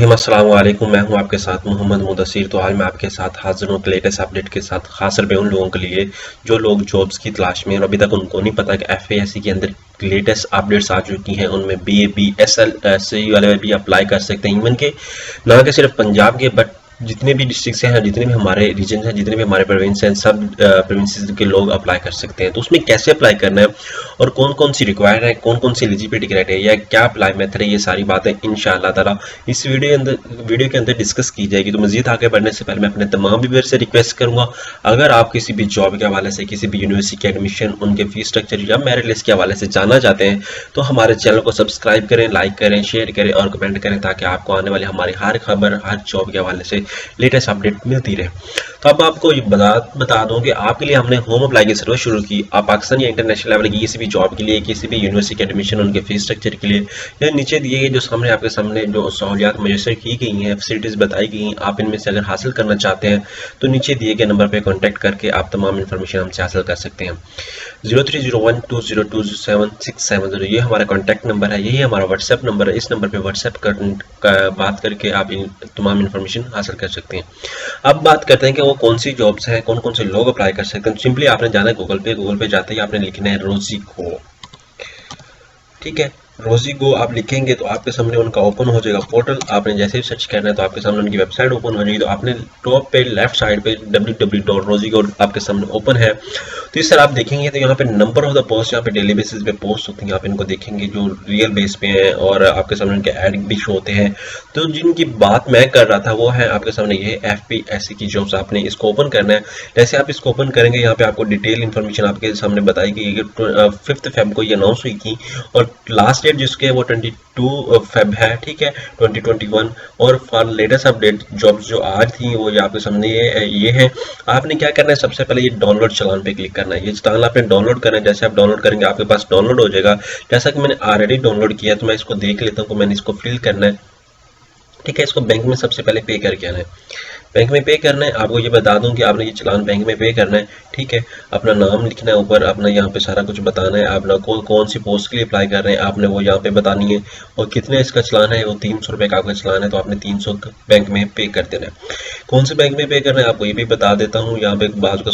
अस्सलाम वालेकुम, मैं हूं आपके साथ मोहम्मद मुदस्सिर। तो आज मैं आपके साथ हाजिर हूं लेटेस्ट अपडेट के साथ, खास पे उन लोगों के लिए जो लोग जॉब्स की तलाश में और अभी तक उनको नहीं पता कि FASC के अंदर लेटेस्ट अपडेट्स आ चुकी हैं। उनमें BA BSL SE वाले भी अप्लाई कर सकते हैं, इवन के ना कि सिर्फ पंजाब के बट जितने भी डिस्ट्रिक्ट हैं, जितने भी हमारे रीजन हैं, जितने भी हमारे प्रोविंस हैं, सब प्रोविंसेस के लोग अप्लाई कर सकते हैं। तो उसमें कैसे अप्लाई करना है और कौन कौन सी रिक्वायर्ड है, कौन कौन सी एलिजिबिलिटी क्राइटेरिया, क्या अप्लाई मेथड है, ये सारी बातें इंशाअल्लाह ताला इस वीडियो के अंदर डिस्कस की जाएगी। तो मजीद आगे बढ़ने से पहले मैं अपने तमाम व्यूअर से रिक्वेस्ट करूंगा, अगर आप किसी भी जॉब के हवाले से, किसी भी यूनिवर्सिटी के एडमिशन, उनके फीस स्ट्रक्चर या मेरिट लिस्ट के हवाले से जानना चाहते हैं तो हमारे चैनल को सब्सक्राइब करें, लाइक करें, शेयर करें और कमेंट करें, ताकि आपको आने वाली हमारी हर खबर, हर जॉब के हवाले से लेटेस्ट अपडेट मिलती रहे। तो अब आपको ये बता दूं कि आपके लिए हमने होम अप्लाई की सर्विस शुरू की। आप पाकिस्तान या इंटरनेशनल लेवल की किसी भी जॉब के लिए, किसी भी यूनिवर्सिटी के एडमिशन, उनके फीस स्ट्रक्चर के लिए, या नीचे दिए गए जो सामने आपके सामने जो सहूलियात मुयसर की गई हैं, फैसिलिटीज बताई गई हैं, आप इनमें से अगर हासिल करना चाहते हैं तो नीचे दिए गए नंबर पर कॉन्टैक्ट करके आप तमाम इन्फॉर्मेशन हमसे हासिल कर सकते हैं। 0301202767 ये हमारा कॉन्टैक्ट नंबर है, यही हमारा व्हाट्सएप नंबर है। इस नंबर पर व्हाट्सएप बात करके आप तमाम इन्फॉर्मेशन हासिल कर सकते हैं। अब बात करते हैं कि वो कौन सी जॉब्स हैं, कौन कौन से लोग अप्लाई कर सकते हैं। सिंपली आपने जाना है गूगल पे जाते ही आपने लिखना है रोजी को, ठीक है। रोजी गो आप लिखेंगे तो आपके सामने उनका ओपन हो जाएगा पोर्टल। आपने जैसे ही सर्च करना है तो आपके सामने उनकी वेबसाइट ओपन हो जाएगी। तो आपने टॉप पे लेफ्ट साइड पे www.rozigo आपके सामने ओपन है। तो इस तरह आप देखेंगे तो यहाँ पे नंबर ऑफ द पोस्ट, यहाँ पे डेली बेसिस पे पोस्ट होती हैं, आप इनको देखेंगे जो रियल बेस पे हैं और आपके सामने उनके एड भी शो होते हैं। तो जिनकी बात मैं कर रहा था वो है आपके सामने ये FPSC की जॉब्स। आपने इसको ओपन करना है। जैसे आप इसको ओपन करेंगे यहाँ पे आपको डिटेल इन्फॉर्मेशन आपके सामने बताई गई है। 5 फेब को ये अनाउंस हुई थी और लास्ट डेट जिसके वो 22 फेब है, ठीक है, 2021। और फॉर लेटेस्ट अपडेट जॉब्स जो आज थी वो ये आपके सामने ये है। आपने क्या करना है, सबसे पहले ये डाउनलोड चलान पे क्लिक करना है। ये चलान आपने डाउनलोड करना है। जैसे आप डाउनलोड करेंगे आपके पास डाउनलोड हो जाएगा। जैसा कि मैंने ऑलरेडी डाउनलोड किया तो मैं इसको देख लेता हूँ कि मैंने इसको फिल करना है, ठीक है। इसको बैंक में सबसे पहले पे करके आना है। बैंक में पे करना है। आपको ये बता दूं कि आपने ये चलान बैंक में पे करना है, ठीक है। अपना नाम लिखना है ऊपर, अपना यहाँ पे सारा कुछ बताना है। आपने कौन सी पोस्ट के लिए अप्लाई कर रहे हैं आपने वो यहाँ पे बतानी है। और कितने इसका चलान है, वो 300 रुपये का आपका चलान है, तो आपने 300 बैंक में पे कर देना है। कौन से बैंक में पे करना है आपको ये भी बता देता हूँ। यहाँ पे बात का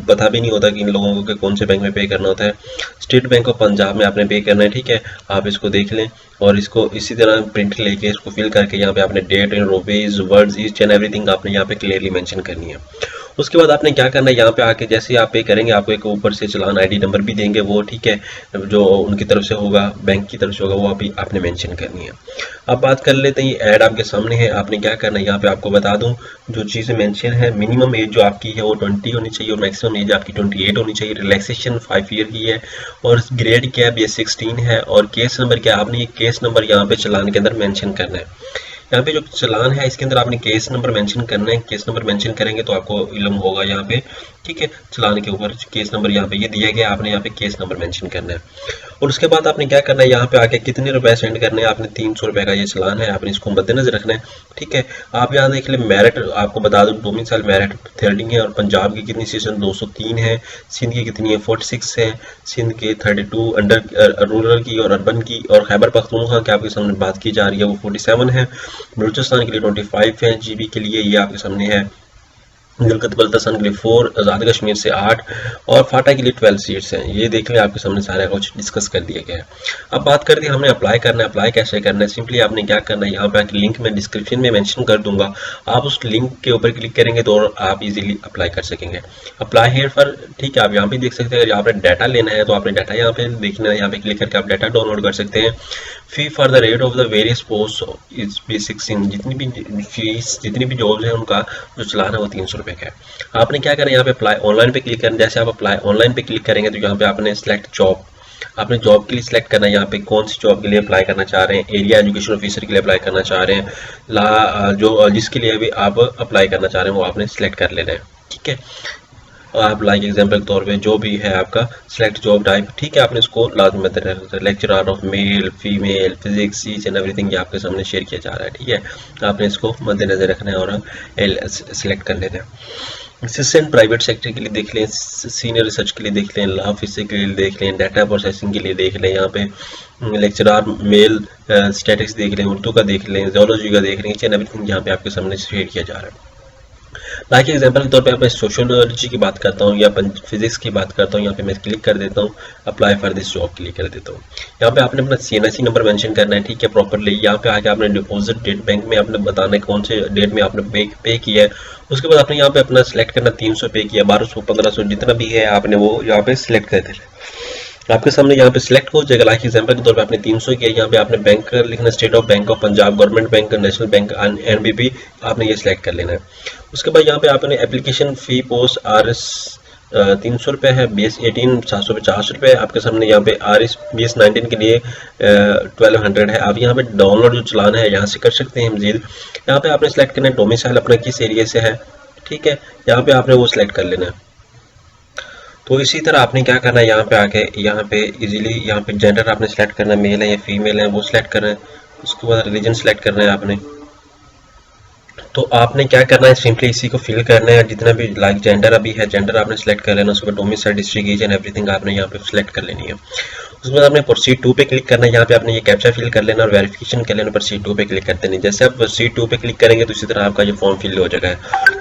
पता भी नहीं होता कि इन लोगों को कौन से बैंक में पे करना होता है। स्टेट बैंक ऑफ पंजाब में आपने पे करना है, ठीक है। आप इसको देख लें और इसको इसी तरह प्रिंट लेके इसको फिल करके यहाँ पे आपने date in rupees, words, each and everything आपने यहाँ पे क्लियरली मेंशन करनी है। उसके बाद आपने क्या करना है, यहाँ पे आके जैसे ही आप पे करेंगे आपको एक ऊपर से चलान ID नंबर भी देंगे वो, ठीक है, जो उनकी तरफ से होगा, बैंक की तरफ से होगा, वो अभी आपने मेंशन करनी है। अब बात कर लेते हैं, ये ऐड आपके सामने है। आपने क्या करना है, यहाँ पे आपको बता दूं जो चीज़ें मेंशन है, मिनिमम एज जो आपकी है वो 20 होनी चाहिए और मैक्सिमम एज आपकी 28 होनी चाहिए। रिलैक्सेशन 5 ईयर की है और ग्रेड क्या है, BS16 है। और केस नंबर क्या, आपने ये केस नंबर यहाँ पे चलान के अंदर मेंशन करना है। यहाँ पे जो चलान है इसके अंदर आपने केस नंबर मेंशन करना है। केस नंबर मेंशन करेंगे तो आपको इल्म होगा यहाँ पे, ठीक है। चलान के ऊपर केस नंबर यहाँ पे ये दिया गया, आपने यहाँ पे केस नंबर मेंशन करना है। और उसके बाद आपने क्या करना है, यहाँ पे आके कितने रुपए सेंड करने हैं, आपने 300 रुपए का ये चलान है, आपने इसको मद्देनजर रखना है, ठीक है। आप यहाँ देख ले मेरिट, आपको बता दूं डोमिसाइल मेरिट 30 है और पंजाब की कितनी सेशन 203 है, सिंध की कितनी है 46 है, सिंध के 32 अंडर रूरल की और अर्बन की, और खैबर पख्तूनख्वा की आपके सामने बात की जा रही है वो 47 है। बलूचिस्तान के लिए 25 है, GB के लिए ये आपके सामने है, गिलगित बल्तिस्तान के लिए 4, आज़ाद कश्मीर से 8 और फाटा के लिए 12 सीट्स हैं। ये देख लें, आपके सामने सारा कुछ डिस्कस कर दिया गया है। अब बात करते हैं हमने अप्लाई करना है। अप्लाई कैसे करना है, सिंपली आपने क्या करना है, यहाँ पे लिंक मैं डिस्क्रिप्शन में मेंशन कर दूंगा, आप उस लिंक के ऊपर क्लिक करेंगे तो आप इजीली अप्लाई कर सकेंगे। अप्लाई हेयर फॉर, ठीक है, आप यहाँ पे देख सकते हैं। अगर यहाँ पे डाटा लेना है तो आपने डाटा यहाँ पे देखना है, यहाँ पे क्लिक करके आप डाटा डाउनलोड कर सकते हैं। Fee for the rate of the various post is B16, जितनी भी फीस, जितनी भी जॉब्स हैं उनका जो चलान है वो 300 रुपये का है। आपने क्या करना है, यहाँ पे अप्लाई ऑनलाइन पे क्लिक करना है। जैसे आप अप्लाई ऑनलाइन पे क्लिक करेंगे तो यहाँ पे आपने सिलेक्ट जॉब, आपने जॉब के लिए सिलेक्ट करना है। यहाँ पे कौन सी जॉब के लिए अप्लाई करना चाह रहे हैं, एरिया एजुकेशन ऑफिसर के लिए अप्लाई करना चाह रहे हैं, जो जिसके लिए भी आप अप्लाई करना चाह रहे हैं वो आपने सिलेक्ट कर लेना है, ठीक है। आप लाइक एग्जाम्पल के तौर पे जो भी है आपका सिलेक्ट जॉब टाइप, ठीक है, आपने इसको लाजमी lecturer of male, female, physics, each and everything ये आपके सामने शेयर किया जा रहा है, ठीक है। आपने इसको मद्देनजर रखना है और सिलेक्ट कर लेना है। असिस्टेंट प्राइवेट सेक्टर के लिए देख लें, सीनियर रिसर्च के लिए देख लें, लॉ ऑफिसर के लिए देख लें, डाटा प्रोसेसिंग के लिए देख लें, यहाँ पे लेक्चरार मेल स्टैटिक्स देख लें, उर्दू का देख लें, जोलॉजी का देख लें, ईच एंड एवरीथिंग यहाँ पे आपके सामने शेयर किया जा रहा है। बाकी एग्जांपल के तौर पे मैं सोशियोलॉजी की बात करता हूँ या फिजिक्स की बात करता हूँ, यहाँ पे मैं क्लिक कर देता हूँ, apply for this job click कर देता हूँ। यहाँ पे आपने अपना CNSE नंबर मेंशन करना है, ठीक है, प्रॉपरली। यहाँ पे आके आपने डिपॉजिट डेट बैंक में आपने बताना है कौन से डेट में आपने पे किया है। उसके बाद आपने यहाँ पे अपना सिलेक्ट करना, 300 पे किया, 1200, 1500 जितना भी है आपने वो यहाँ पे सिलेक्ट कर देना। आपके सामने यहाँ पे सिलेक्ट हो जाएगा। लाइक एग्जांपल के तौर पे आपने 300 किया, यहाँ पे आपने बैंक लिखना, state of bank of Punjab, government bank, national bank, NBP, आपने ये सिलेक्ट कर लेना है। उसके बाद यहाँ पे आपने एप्लीकेशन फी पोस्ट RS 300 रुपये है, BS 18 750 रुपये। आपके सामने यहाँ पे RS BS 19 के लिए 1200 है। आप यहाँ पे डाउनलोड जो चलाना है यहाँ से कर सकते हैं मजीद। यहाँ पे आपने सेलेक्ट करना है डोमिसाइल अपना किस एरिया से है, ठीक है, यहाँ पे आपने वो सिलेक्ट कर लेना है। तो इसी तरह आपने क्या करना है, यहाँ पे आके यहाँ पे इजीली यहाँ पे जेंडर आपने सेलेक्ट करना है, मेल है या फीमेल है वो सिलेक्ट करना है। उसके बाद रिलीजन सेलेक्ट करना है आपने। तो आपने क्या करना है, सिंपली इसी को फिल करना है, जितना भी लाइक जेंडर अभी है जेंडर आपने सेलेक्ट कर लेना। उसके बाद domicile, district, age and everything आपने यहाँ पे सिलेक्ट कर लेनी है। उसके बाद आपने प्रोसीड 2 पे क्लिक करना है। यहाँ पे आपने ये कैप्चा फिल कर लेना और वेरिफिकेशन कर लेना, प्रोसीड 2 पे क्लिक कर देना। जैसे आप प्रोसीड 2 पे क्लिक करेंगे तो इसी तरह आपका ये फॉर्म फिल हो जाएगा।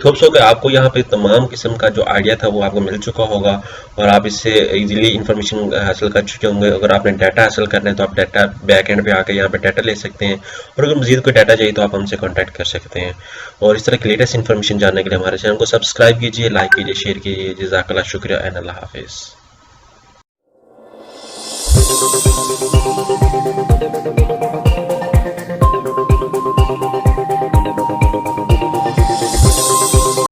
होप्स हो गया आपको यहाँ पे तमाम किस्म का जो आइडिया था वो आपको मिल चुका होगा और आप इससे इजीली इंफॉर्मेशन हासिल कर चुके होंगे। अगर आपने डाटा हासिल करना है तो आप डाटा बैक एंड पे आकर यहाँ पे डाटा ले सकते हैं, और अगर मजीद कोई डाटा चाहिए तो आप हमसे कॉन्टैक्ट कर सकते हैं। और इस तरह की लेटेस्ट इन्फॉर्मेशन जानने के लिए हमारे चैनल को सब्सक्राइब कीजिए, लाइक कीजिए, शेयर कीजिए। जज़ाकल्लाह, शुक्रिया एंड अल्लाह हाफिज़।